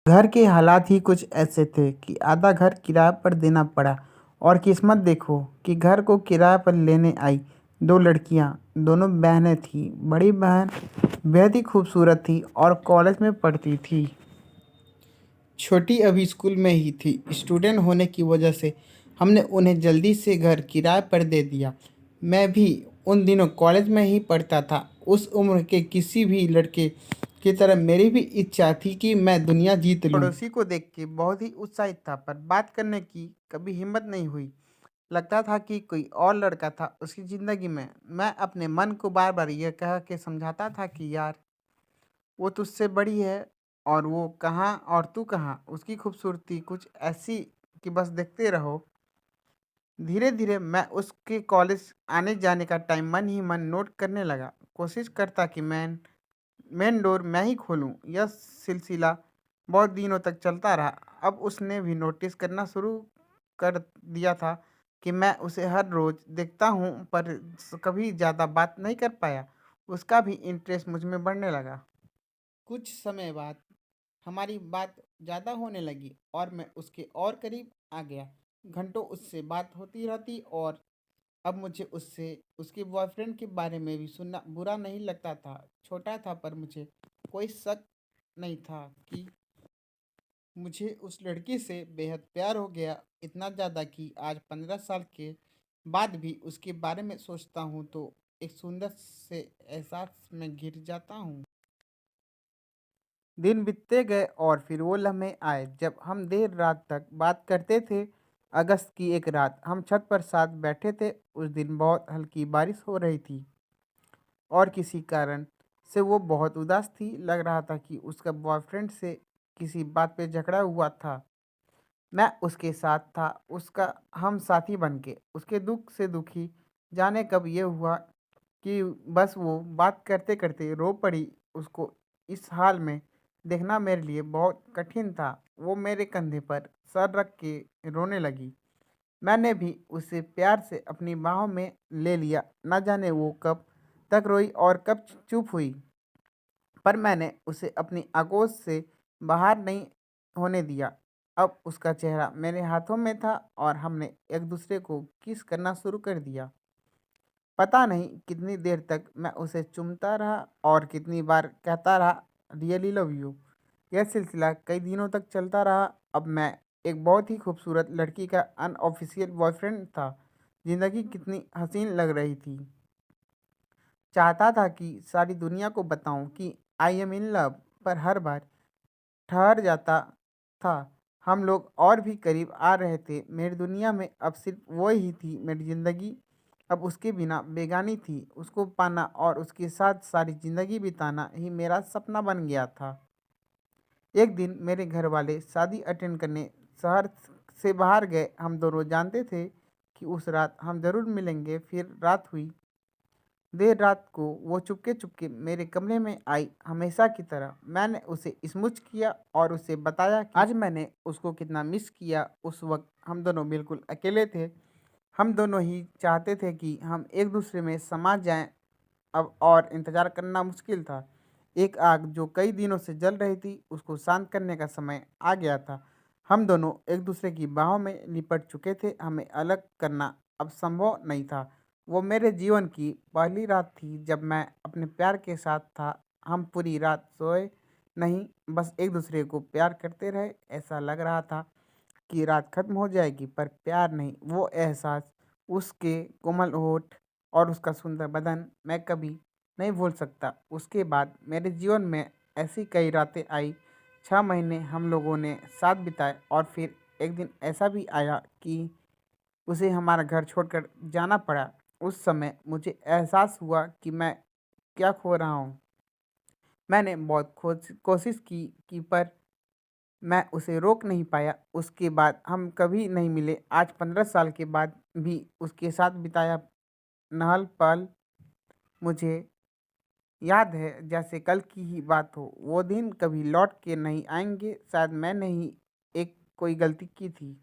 घर के हालात ही कुछ ऐसे थे कि आधा घर किराए पर देना पड़ा। और किस्मत देखो कि घर को किराए पर लेने आई दो लड़कियां। दोनों बहनें थीं। बड़ी बहन बेहद ही खूबसूरत थी और कॉलेज में पढ़ती थी। छोटी अभी स्कूल में ही थी। स्टूडेंट होने की वजह से हमने उन्हें जल्दी से घर किराए पर दे दिया। मैं भी उन दिनों कॉलेज में ही पढ़ता था। उस उम्र के किसी भी लड़के की तरह मेरी भी इच्छा थी कि मैं दुनिया जीत लूं। पड़ोसी को देख के बहुत ही उत्साहित था, पर बात करने की कभी हिम्मत नहीं हुई। लगता था कि कोई और लड़का था उसकी ज़िंदगी में। मैं अपने मन को बार बार यह कह के समझाता था कि यार, वो तुझसे बड़ी है और वो कहाँ और तू कहाँ। उसकी खूबसूरती कुछ ऐसी कि बस देखते रहो। धीरे धीरे मैं उसके कॉलेज आने जाने का टाइम मन ही मन नोट करने लगा। कोशिश करता कि मेन डोर मैं ही खोलूं। यह सिलसिला बहुत दिनों तक चलता रहा। अब उसने भी नोटिस करना शुरू कर दिया था कि मैं उसे हर रोज़ देखता हूँ, पर कभी ज़्यादा बात नहीं कर पाया। उसका भी इंटरेस्ट मुझ में बढ़ने लगा। कुछ समय बाद हमारी बात ज़्यादा होने लगी और मैं उसके और करीब आ गया। घंटों उससे बात होती रहती और अब मुझे उससे उसके बॉयफ्रेंड के बारे में भी सुनना बुरा नहीं लगता था। छोटा था, पर मुझे कोई शक नहीं था कि मुझे उस लड़की से बेहद प्यार हो गया। इतना ज़्यादा कि आज 15 साल के बाद भी उसके बारे में सोचता हूँ तो एक सुंदर से एहसास में घिर जाता हूँ। दिन बीतते गए और फिर वो लम्हे आए जब हम देर रात तक बात करते थे। अगस्त की एक रात हम छत पर साथ बैठे थे। उस दिन बहुत हल्की बारिश हो रही थी और किसी कारण से वो बहुत उदास थी। लग रहा था कि उसका बॉयफ्रेंड से किसी बात पे झगड़ा हुआ था। मैं उसके साथ था, उसका हम साथी बन के उसके दुख से दुखी। जाने कब ये हुआ कि बस वो बात करते करते रो पड़ी। उसको इस हाल में देखना मेरे लिए बहुत कठिन था। वो मेरे कंधे पर सर रख के रोने लगी। मैंने भी उसे प्यार से अपनी बाहों में ले लिया। न जाने वो कब तक रोई और कब चुप हुई, पर मैंने उसे अपनी आगोश से बाहर नहीं होने दिया। अब उसका चेहरा मेरे हाथों में था और हमने एक दूसरे को किस करना शुरू कर दिया। पता नहीं कितनी देर तक मैं उसे चूमता रहा और कितनी बार कहता रहा, रियली लव यू। यह सिलसिला कई दिनों तक चलता रहा। अब मैं एक बहुत ही खूबसूरत लड़की का अनऑफिशियल बॉयफ्रेंड था। ज़िंदगी कितनी हसीन लग रही थी। चाहता था कि सारी दुनिया को बताऊं कि आई एम इन लव, पर हर बार ठहर जाता था। हम लोग और भी करीब आ रहे थे। मेरी दुनिया में अब सिर्फ वो ही थी। मेरी ज़िंदगी अब उसके बिना बेगानी थी। उसको पाना और उसके साथ सारी ज़िंदगी बिताना ही मेरा सपना बन गया था। एक दिन मेरे घर वाले शादी अटेंड करने शहर से बाहर गए। हम दोनों जानते थे कि उस रात हम ज़रूर मिलेंगे। फिर रात हुई। देर रात को वो चुपके चुपके मेरे कमरे में आई। हमेशा की तरह मैंने उसे स्मूच किया और उसे बताया कि आज मैंने उसको कितना मिस किया। उस वक्त हम दोनों बिल्कुल अकेले थे। हम दोनों ही चाहते थे कि हम एक दूसरे में समा जाएं। अब और इंतज़ार करना मुश्किल था। एक आग जो कई दिनों से जल रही थी, उसको शांत करने का समय आ गया था। हम दोनों एक दूसरे की बाहों में लिपट चुके थे। हमें अलग करना अब संभव नहीं था। वो मेरे जीवन की पहली रात थी जब मैं अपने प्यार के साथ था। हम पूरी रात सोए नहीं, बस एक दूसरे को प्यार करते रहे। ऐसा लग रहा था कि रात खत्म हो जाएगी, पर प्यार नहीं। वो एहसास, उसके कोमल होठ और उसका सुंदर बदन मैं कभी नहीं भूल सकता। उसके बाद मेरे जीवन में ऐसी कई रातें आई। 6 महीने हम लोगों ने साथ बिताए और फिर एक दिन ऐसा भी आया कि उसे हमारा घर छोड़कर जाना पड़ा। उस समय मुझे एहसास हुआ कि मैं क्या खो रहा हूँ। मैंने बहुत कोशिश की पर मैं उसे रोक नहीं पाया। उसके बाद हम कभी नहीं मिले। आज 15 साल के बाद भी उसके साथ बिताया नहल पल मुझे याद है जैसे कल की ही बात हो। वो दिन कभी लौट के नहीं आएंगे। शायद मैंने ही एक कोई गलती की थी।